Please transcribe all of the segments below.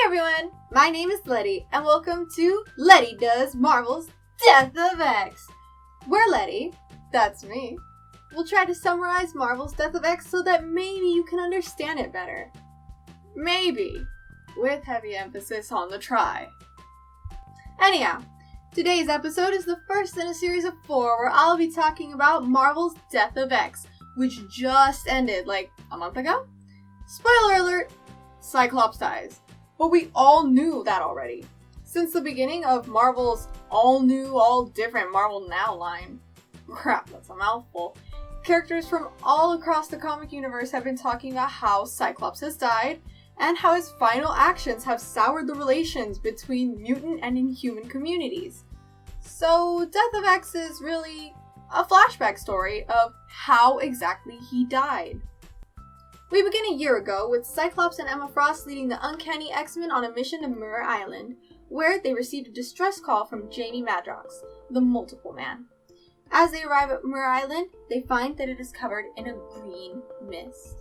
everyone, my name is Lety, and welcome to Lety Does Marvel's Death of X, where Lety, that's me, will try to summarize Marvel's Death of X so that maybe you can understand it better. Maybe, with heavy emphasis on the try. Anyhow, today's episode is the first in a series of 4 where I'll be talking about Marvel's Death of X, which just ended like a month ago. Spoiler alert, Cyclops dies. But we all knew that already. Since the beginning of Marvel's all-new, all-different Marvel Now line, crap, that's a mouthful, characters from all across the comic universe have been talking about how Cyclops has died, and how his final actions have soured the relations between mutant and inhuman communities. So Death of X is really a flashback story of how exactly he died. We begin a year ago with Cyclops and Emma Frost leading the Uncanny X-Men on a mission to Mirror Island, where they received a distress call from Jamie Madrox, the Multiple Man. As they arrive at Mirror Island, they find that it is covered in a green mist.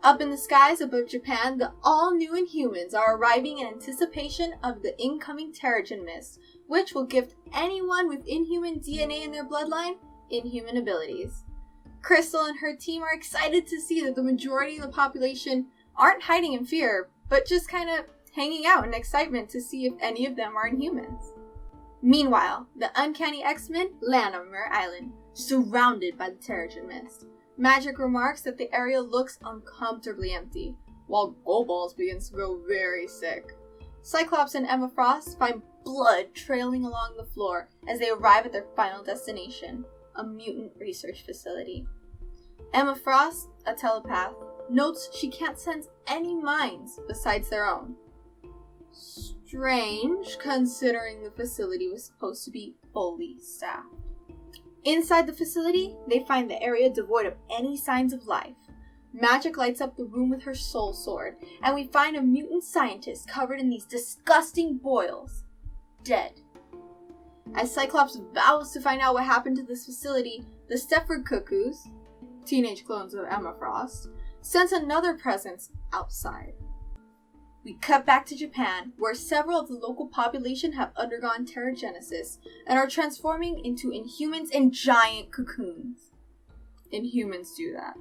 Up in the skies above Japan, the all-new Inhumans are arriving in anticipation of the incoming Terrigen Mist, which will gift anyone with Inhuman DNA in their bloodline Inhuman abilities. Crystal and her team are excited to see that the majority of the population aren't hiding in fear, but just kind of hanging out in excitement to see if any of them are Inhumans. Meanwhile, the Uncanny X-Men land on Mirror Island, surrounded by the Terrigen Mist. Magic remarks that the area looks uncomfortably empty, while Goldballs begins to grow very sick. Cyclops and Emma Frost find blood trailing along the floor as they arrive at their final destination, a mutant research facility. Emma Frost, a telepath, notes she can't sense any minds besides their own. Strange, considering the facility was supposed to be fully staffed. Inside the facility, they find the area devoid of any signs of life. Magic lights up the room with her soul sword, and we find a mutant scientist covered in these disgusting boils, dead. As Cyclops vows to find out what happened to this facility, the Stepford Cuckoos, teenage clones of Emma Frost, sense another presence outside. We cut back to Japan, where several of the local population have undergone terrigenesis and are transforming into Inhumans in giant cocoons. Inhumans do that.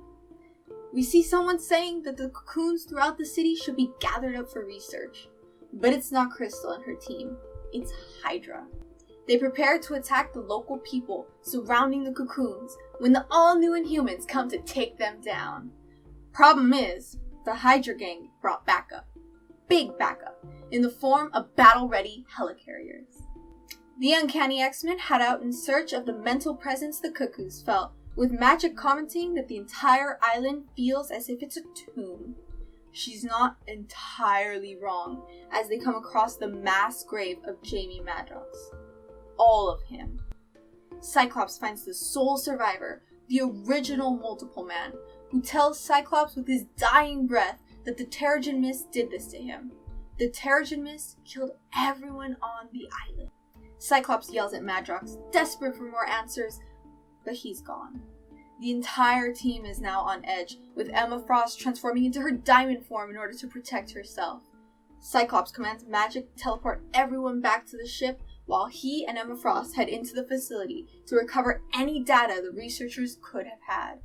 We see someone saying that the cocoons throughout the city should be gathered up for research. But it's not Crystal and her team, it's Hydra. They prepare to attack the local people surrounding the cocoons when the all-new Inhumans come to take them down. Problem is, the Hydra gang brought backup. Big backup, in the form of battle-ready helicarriers. The Uncanny X-Men head out in search of the mental presence the Cuckoos felt, with Magic commenting that the entire island feels as if it's a tomb. She's not entirely wrong, as they come across the mass grave of Jamie Madrox. All of him. Cyclops finds the sole survivor, the original Multiple Man, who tells Cyclops with his dying breath that the Terrigen Mist did this to him. The Terrigen Mist killed everyone on the island. Cyclops yells at Madrox, desperate for more answers, but he's gone. The entire team is now on edge, with Emma Frost transforming into her diamond form in order to protect herself. Cyclops commands Magic to teleport everyone back to the ship, while he and Emma Frost head into the facility to recover any data the researchers could have had.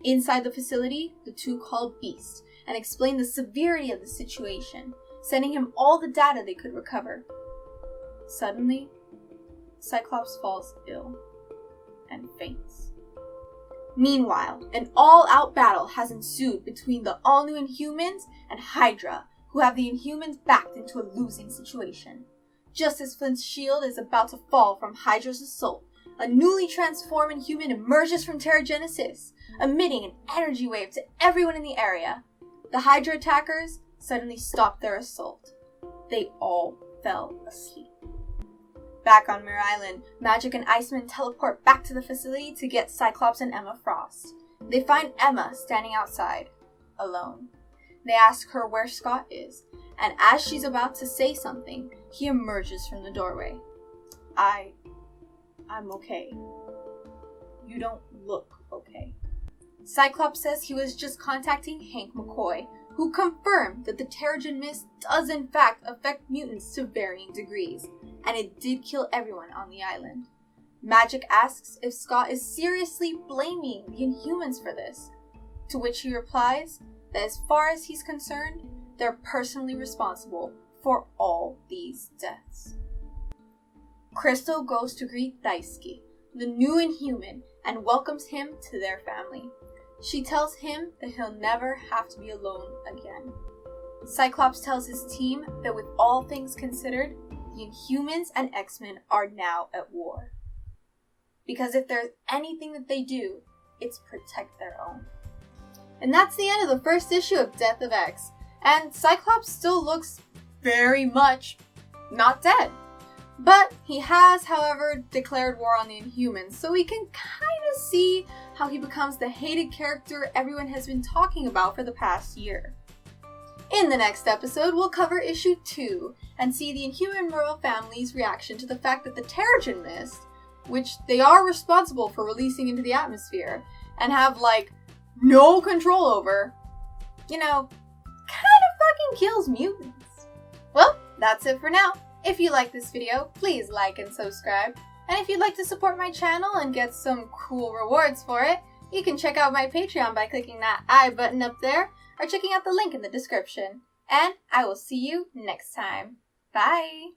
Inside the facility, the two call Beast and explain the severity of the situation, sending him all the data they could recover. Suddenly, Cyclops falls ill and faints. Meanwhile, an all-out battle has ensued between the all-new Inhumans and Hydra, who have the Inhumans backed into a losing situation. Just as Flint's shield is about to fall from Hydra's assault, a newly transformed Inhuman emerges from Terrigenesis, emitting an energy wave to everyone in the area. The Hydra attackers suddenly stopped their assault. They all fell asleep. Back on Mirror Island, Magic and Iceman teleport back to the facility to get Cyclops and Emma Frost. They find Emma standing outside, alone. They ask her where Scott is, and as she's about to say something, he emerges from the doorway. I'm okay. You don't look okay. Cyclops says he was just contacting Hank McCoy, who confirmed that the Terrigen Mist does in fact affect mutants to varying degrees, and it did kill everyone on the island. Magic asks if Scott is seriously blaming the Inhumans for this, to which he replies that as far as he's concerned, they're personally responsible for all these deaths. Crystal goes to greet Daisuke, the new Inhuman, and welcomes him to their family. She tells him that he'll never have to be alone again. Cyclops tells his team that with all things considered, the Inhumans and X-Men are now at war. Because if there's anything that they do, it's protect their own. And that's the end of the first issue of Death of X. And Cyclops still looks very much not dead. But he has, however, declared war on the Inhumans, so we can kind of see how he becomes the hated character everyone has been talking about for the past year. In the next episode, we'll cover issue 2 and see the Inhuman royal family's reaction to the fact that the Terrigen Mist, which they are responsible for releasing into the atmosphere and have, no control over, kind of fucking kills mutants. Well, that's it for now. If you like this video, please like and subscribe. And if you'd like to support my channel and get some cool rewards for it, you can check out my Patreon by clicking that I button up there or checking out the link in the description. And I will see you next time. Bye!